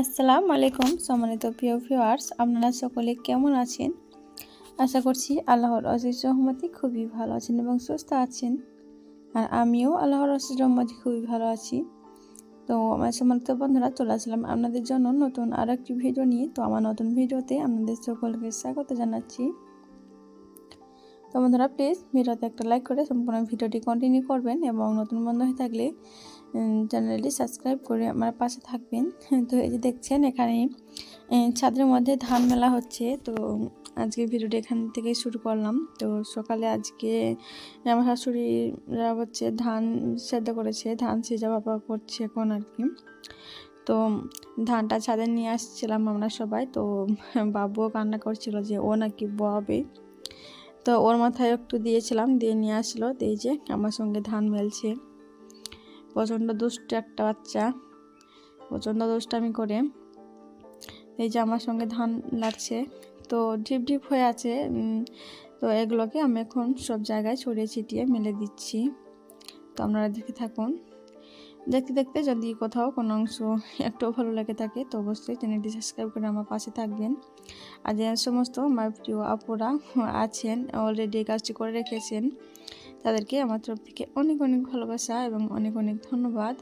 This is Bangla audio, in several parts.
আসসালামু আলাইকুম সম্মানিত প্রিয় ভিউয়ার্স, আপনারা সকলে কেমন আছেন? আশা করছি আল্লাহর অশেষ রহমতে খুবই ভালো আছেন এবং সুস্থ আছেন। আর আমিও আল্লাহর অশেষ রহমতে খুবই ভালো আছি। তো আমার সম্মানিত বন্ধুরা, চলে আসলাম আপনাদের জন্য নতুন আরও একটি ভিডিও নিয়ে। তো আমার নতুন ভিডিওতে আপনাদের সকলকে স্বাগত জানাচ্ছি। তো বন্ধুরা, প্লিজ ভিডিওতে একটা লাইক করে সম্পূর্ণ ভিডিওটি কন্টিনিউ করবেন এবং নতুন বন্ধু হয়ে থাকলে চ্যানেলটি সাবস্ক্রাইব করে আমার পাশে থাকবেন। তো এই যে দেখছেন, এখানে ছাদের মধ্যে ধান মেলা হচ্ছে। তো আজকে ভিডিওটি এখান থেকে শুরু করলাম। তো সকালে আজকে আমার শাশুড়িরা হচ্ছে ধান সেদ্ধ করেছে, ধান সিজা বাবা করছে এখন আর কি। তো ধানটা ছাদে নিয়ে আসছিলাম আমরা সবাই। তো বাবুও কান্না করছিল যে ও নাকি বয়াবে। তো ওর মাথায় একটু দিয়েছিলাম, দিয়ে নিয়ে আসলো। এই যে আমার সঙ্গে ধান মেলছে, প্রচণ্ড দুষ্ট একটা বাচ্চা, প্রচণ্ড দুষ্টামি করে। এই যে আমার সঙ্গে ধান লাগছে, তো ঢিপ ঢিপ হয়ে আছে। তো এগুলোকে আমি এখন সব জায়গায় ছড়িয়ে ছিটিয়ে মেলে দিচ্ছি। তো আপনারা দেখে থাকুন। দেখতে দেখতে যদি কোথাও কোনো অংশ একটু ভালো লেগে থাকে তো অবশ্যই চ্যানেলটি সাবস্ক্রাইব করে আমার পাশে থাকবেন। আর যে সমস্ত আমার প্রিয় আপুরা আছেন, অলরেডি কাজটি করে রেখেছেন, তাদেরকে আমার তরফ থেকে অনেক অনেক ভালোবাসা এবং অনেক অনেক ধন্যবাদ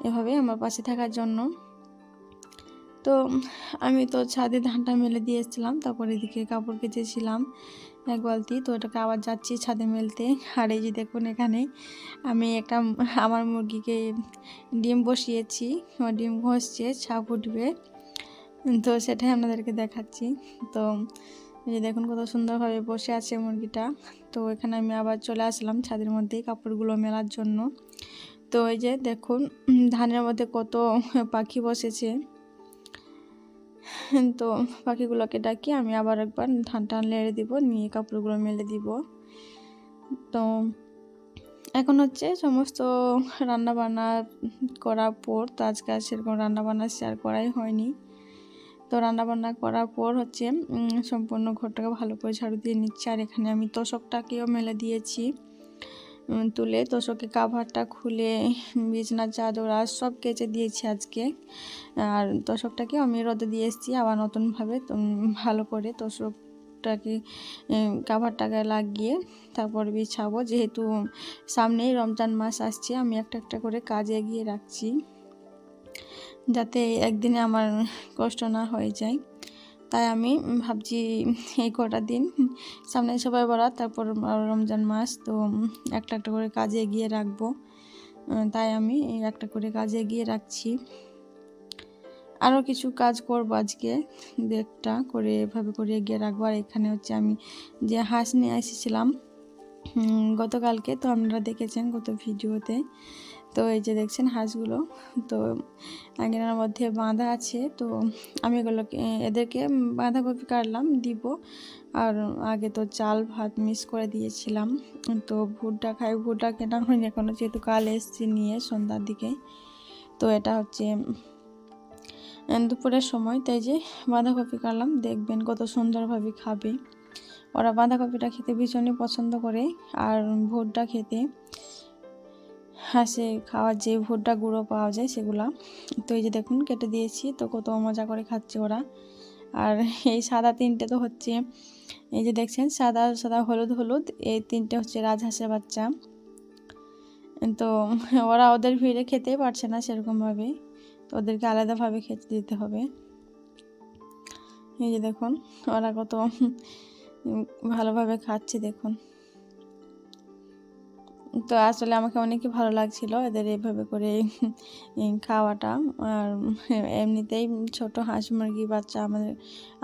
এভাবে আমার পাশে থাকার জন্য। তো আমি তো ছাদে ধানটা মেলে দিয়ে এসেছিলাম, তারপর এদিকে কাপড় কেচেছিলাম এক বালতি। তো এটাকে আবার যাচ্ছি ছাদে মেলতে। আর এই যে দেখুন, এখানে আমি আমার মুরগিকে ডিম বসিয়েছি, ডিম ঘষছে, ছাপ উঠবে, তো সেটাই আপনাদেরকে দেখাচ্ছি। তো এই যে দেখুন কত সুন্দরভাবে বসে আছে মুরগিটা। তো এখানে আমি আবার চলে আসলাম ছাদের মধ্যে কাপড়গুলো মেলার জন্য। তো এই যে দেখুন, ধানের মধ্যে কত পাখি বসেছে। তো পাখিগুলোকে ডাকি আমি আবার একবার ধান লেড়ে দিব, নিয়ে কাপড়গুলো মেলে দিব। তো এখন হচ্ছে সমস্ত রান্না বান্না করার পর, তো আজকে আর সেরকম রান্না বান্না শেয়ার করাই হয়নি। তো রান্না বান্না করার পর হচ্ছে সম্পূর্ণ ঘরটাকে ভালো করে ঝাড়ু দিয়ে নিচ্ছি। আর এখানে আমি তোষকটাকেও মেলে দিয়েছি তুলে। তোষকে কাভারটা খুলে বিছনার চাদর আর সব কেচে দিয়েছি আজকে। আর তোষকটাকে আমি রোদে দিয়ে এসেছি আবার নতুনভাবে ভালো করে তোষকটাকে কাভারটাকে লাগিয়ে তারপর বিছাবো। যেহেতু সামনেই রমজান মাস আসছে, আমি একটা একটা করে কাজ এগিয়ে রাখছি যাতে একদিনে আমার কষ্ট না হয়ে যায়। তাই আমি ভাবছি এই কটা দিন, সামনে সবাই বরাত, তারপর রমজান মাস, তো একটা একটা করে কাজে এগিয়ে রাখবো। তাই আমি একটা করে কাজে এগিয়ে রাখছি। আরও কিছু কাজ করব আজকে, একটা করে এভাবে করে এগিয়ে রাখবো। আর এখানে হচ্ছে আমি যে হাঁস নিয়ে এসেছিলাম গতকালকে, তো আপনারা দেখেছেন গত ভিডিওতে। তো এই যে দেখছেন হাঁসগুলো, তো আঙিনার মধ্যে বাঁধা আছে। তো আমি এদেরকে বাঁধাকপি কাটলাম দিব। আর আগে তো চাল ভাত মিক্স করে দিয়েছিলাম। তো ভুট্টা খাই, ভুট্টা কেনা হয়নি এখনো, যেহেতু কাল এসছি নিয়ে সন্ধ্যার দিকে। তো এটা হচ্ছে দুপুরের সময়, তাই যে বাঁধাকপি কাটলাম। দেখবেন কত সুন্দরভাবে খাবে ওরা। বাঁধাকপিটা খেতে ভীষণই পছন্দ করে, আর ভুট্টা খেতে, হাঁসে খাওয়ার যে ভুট্টা গুঁড়ো পাওয়া যায় সেগুলা। তো এই যে দেখুন কেটে দিয়েছি, তো কত মজা করে খাচ্ছে ওরা। আর এই সাদা তিনটে তো হচ্ছে, এই যে দেখছেন সাদা সাদা হলুদ হলুদ, এই তিনটে হচ্ছে রাজহাঁসের বাচ্চা। তো ওরা ওদের ভিড়ে খেতেই পারছে না সেরকমভাবে, তো ওদেরকে আলাদাভাবে খেতে দিতে হবে। এই যে দেখুন ওরা কত ভালোভাবে খাচ্ছে দেখুন। তো আসলে আমাকে অনেকই ভালো লাগছিল এদের এভাবে করে খাওয়াটা। আর এমনিতেই ছোট হাঁস মুরগি বাচ্চা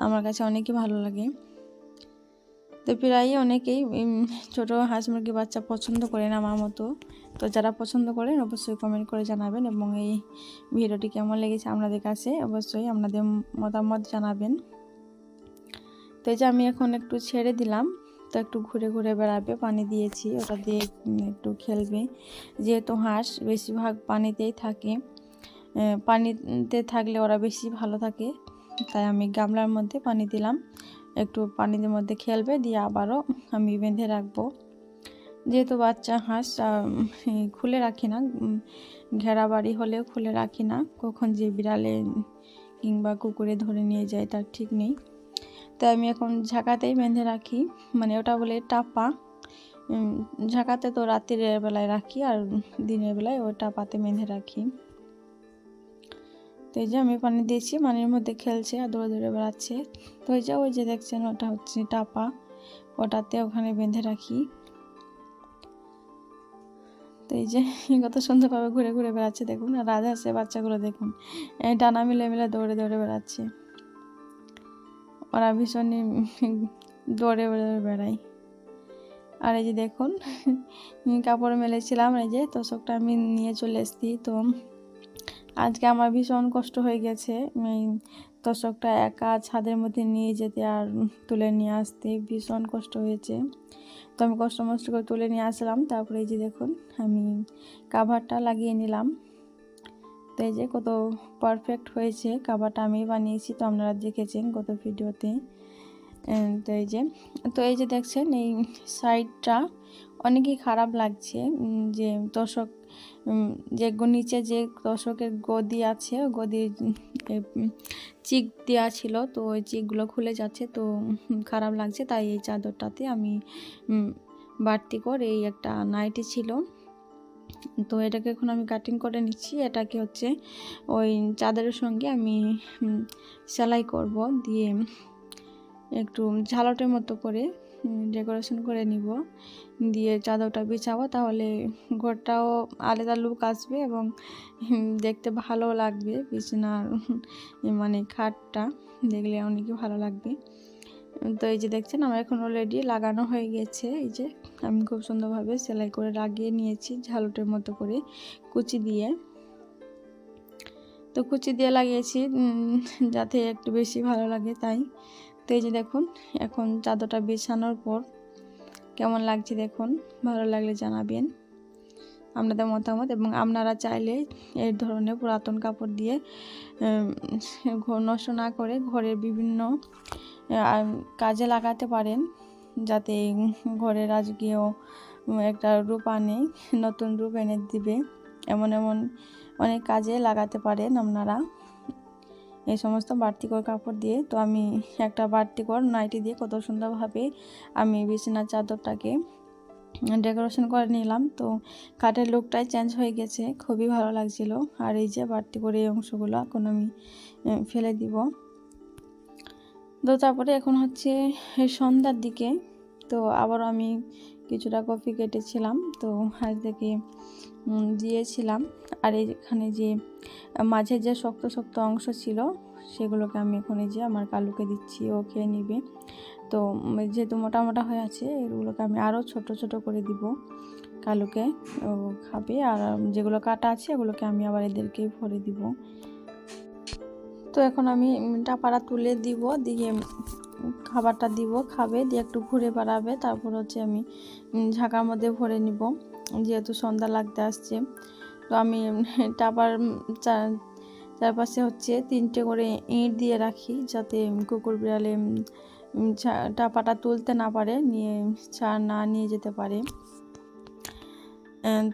আমার কাছে অনেকই ভালো লাগে। তো প্রায়ই অনেকেই ছোট হাঁস মুরগি বাচ্চা পছন্দ করেন আমার মতো। তো যারা পছন্দ করেন অবশ্যই কমেন্ট করে জানাবেন, এবং এই ভিডিওটি কেমন লেগেছে আপনাদের কাছে অবশ্যই আপনাদের মতামত জানাবেন। তো এই যে আমি এখন একটু ছেড়ে দিলাম, তো একটু ঘুরে ঘুরে বেড়াবে, পানি দিয়েছি, ওটা দিয়ে একটু খেলবে। যেহেতু হাঁস বেশিরভাগ পানিতেই থাকে, পানিতে থাকলে ওরা বেশি ভালো থাকে, তাই আমি গামলার মধ্যে পানি দিলাম। একটু পানির মধ্যে খেলবে, দিয়ে আবারও আমি বেঁধে রাখবো। যেহেতু বাচ্চা হাঁস খুলে রাখি না, ঘেরা বাড়ি হলেও খুলে রাখি না, কখন যে বিড়ালে কিংবা কুকুরে ধরে নিয়ে যায় তার ঠিক নেই। তাই আমি এখন ঝাঁকাতেই বেঁধে রাখি, মানে ওটা বলে টাপা। ঝাঁকাতে তো রাতের বেলায় রাখি আর দিনের বেলায় ওই টাপাতে বেঁধে রাখি। তো এই যে আমি পানি দিয়েছি, পানির মধ্যে খেলছে আর দৌড়ে দৌড়ে বেড়াচ্ছে। তো ওই যে দেখছেন ওটা হচ্ছে টাপা, ওটাতে ওখানে বেঁধে রাখি। তো এই যে কত সুন্দরভাবে ঘুরে ঘুরে বেড়াচ্ছে দেখুন, আর রাজহাঁসের বাচ্চাগুলো দেখুন ডানা মিলে মিলে দৌড়ে দৌড়ে বেড়াচ্ছে। ওরা ভীষণই দৌড়ে দৌড়ে বেড়ায়। আর এই যে দেখুন কাপড় মেলেছিলাম, এই যে তোষকটা আমি নিয়ে চলে এসেছি। তো আজকে আমার ভীষণ কষ্ট হয়ে গেছে এই তোষকটা একা ছাদের মধ্যে নিয়ে যেতে আর তুলে নিয়ে আসতে, ভীষণ কষ্ট হয়েছে। তো আমি কষ্ট মষ্ট করে তুলে নিয়ে আসলাম। তারপরে এই যে দেখুন আমি কাভারটা লাগিয়ে নিলাম। তো এই যে কত পারফেক্ট হয়েছে, কাভারটা আমি বানিয়েছি, তো আপনারা দেখেছেন কত ভিডিওতে। তো এই যে দেখছেন এই সাইডটা অনেকই খারাপ লাগছে, যে তোষক যে নিচে যে তোষকের গদি আছে, গদির চিক দেওয়া ছিল, তো ওই চিকগুলো খুলে যাচ্ছে, তো খারাপ লাগছে। তাই এই চাদরটাতে আমি বাড়তি করে এই একটা নাইটি ছিল, তো এটাকে এখন আমি কাটিং করে নিচ্ছি। এটাকে হচ্ছে ওই চাদরের সঙ্গে আমি সেলাই করব, দিয়ে একটু ঝালটের মতো করে ডেকোরেশন করে নিব, দিয়ে চাদরটা বিছাবো, তাহলে ঘরটাও আলাদা লুক আসবে এবং দেখতে ভালো লাগবে। বিছানার মানে খাটটা দেখলে অনেকই ভালো লাগবে। তো এই যে দেখছেন আমার এখন অলরেডি লাগানো হয়ে গেছে। এই যে আমি খুব সুন্দরভাবে সেলাই করে লাগিয়ে নিয়েছি ঝালটের মতো করে কুচি দিয়ে। তো কুচি দিয়ে লাগিয়েছি যাতে একটু বেশি ভালো লাগে তাই। তো এই যে দেখুন এখন চাদরটা বিছানোর পর কেমন লাগছে দেখুন, ভালো লাগলে জানাবেন আপনাদের মতামত। এবং আপনারা চাইলে এই ধরনের পুরাতন কাপড় দিয়ে নষ্ট না করে ঘরের বিভিন্ন কাজে লাগাতে পারেন, যাতে ঘরের রাজকীয় একটা রূপ আনে, নতুন রূপ এনে দিবে। এমন এমন অনেক কাজে লাগাতে পারেন আপনারা এই সমস্ত বাড়তিকর কাপড় দিয়ে। তো আমি একটা বাড়তিকর নাইটি দিয়ে কত সুন্দরভাবে আমি বিছানার চাদরটাকে ডেকোরেশন করে নিলাম। তো কাঠের লুকটাই চেঞ্জ হয়ে গেছে, খুবই ভালো লাগছিল। আর এই যে বাড়তি করে এই অংশগুলো এখন আমি ফেলে দিব। তো তারপরে এখন হচ্ছে সন্ধ্যার দিকে, তো আবার আমি কিছুটা কফি কেটেছিলাম, তো হাঁস থেকে দিয়েছিলাম। আর এখানে যে মাঝে যে শক্ত শক্ত অংশ ছিল সেগুলোকে আমি এখন এই যে আমার কালুকে দিচ্ছি, ও খেয়ে নিবে। তো যেহেতু মোটা মোটা হয়ে আছে এগুলোকে আমি আরও ছোট ছোট করে দিব, কালুকে ও খাবে। আর যেগুলো কাটা আছে এগুলোকে আমি আবার এদেরকেই ভরে দিব। তো এখন আমি টাপাটা তুলে দিব, দিয়ে খাবারটা দিব, খাবে, দিয়ে একটু ঘুরে বেড়াবে। তারপর হচ্ছে আমি ঝাঁকার মধ্যে ভরে নিব, যেহেতু সন্ধ্যা লাগতে আসছে। তো আমি টাপার চারপাশে হচ্ছে 3টে করে ইঁট দিয়ে রাখি, যাতে কুকুর বিড়ালে টাপাটা তুলতে না পারে, নিয়ে ছাড় না নিয়ে যেতে পারে।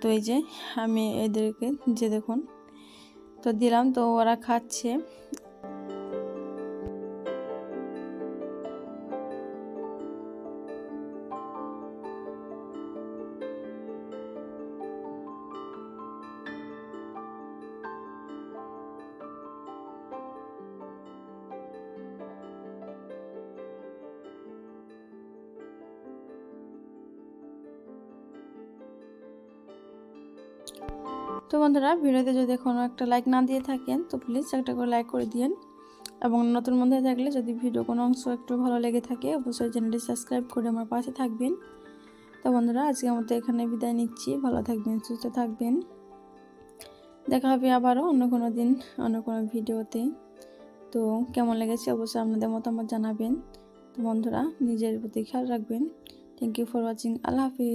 তো এই যে আমি এদেরকে যে দেখুন তো দিলাম, তো ওরা খাচ্ছে। তো বন্ধুরা ভিডিওতে যদি এখনও একটা লাইক না দিয়ে থাকেন তো প্লিজ একটা করে লাইক করে দিন, এবং নতুন বন্ধু থাকলে যদি ভিডিও কোনো অংশ একটু ভালো লেগে থাকে অবশ্যই চ্যানেলটি সাবস্ক্রাইব করে আমার পাশে থাকবেন। তো বন্ধুরা আজকে মতো এখানে বিদায় নিচ্ছি, ভালো থাকবেন, সুস্থ থাকবেন, দেখা হবে আবারও অন্য কোনো দিন অন্য কোনো ভিডিওতে। তো কেমন লেগেছে অবশ্যই আপনাদের মতামত জানাবেন। তো বন্ধুরা নিজের প্রতি খেয়াল রাখবেন। Thank you for watching. আল্লাহ হাফিজ।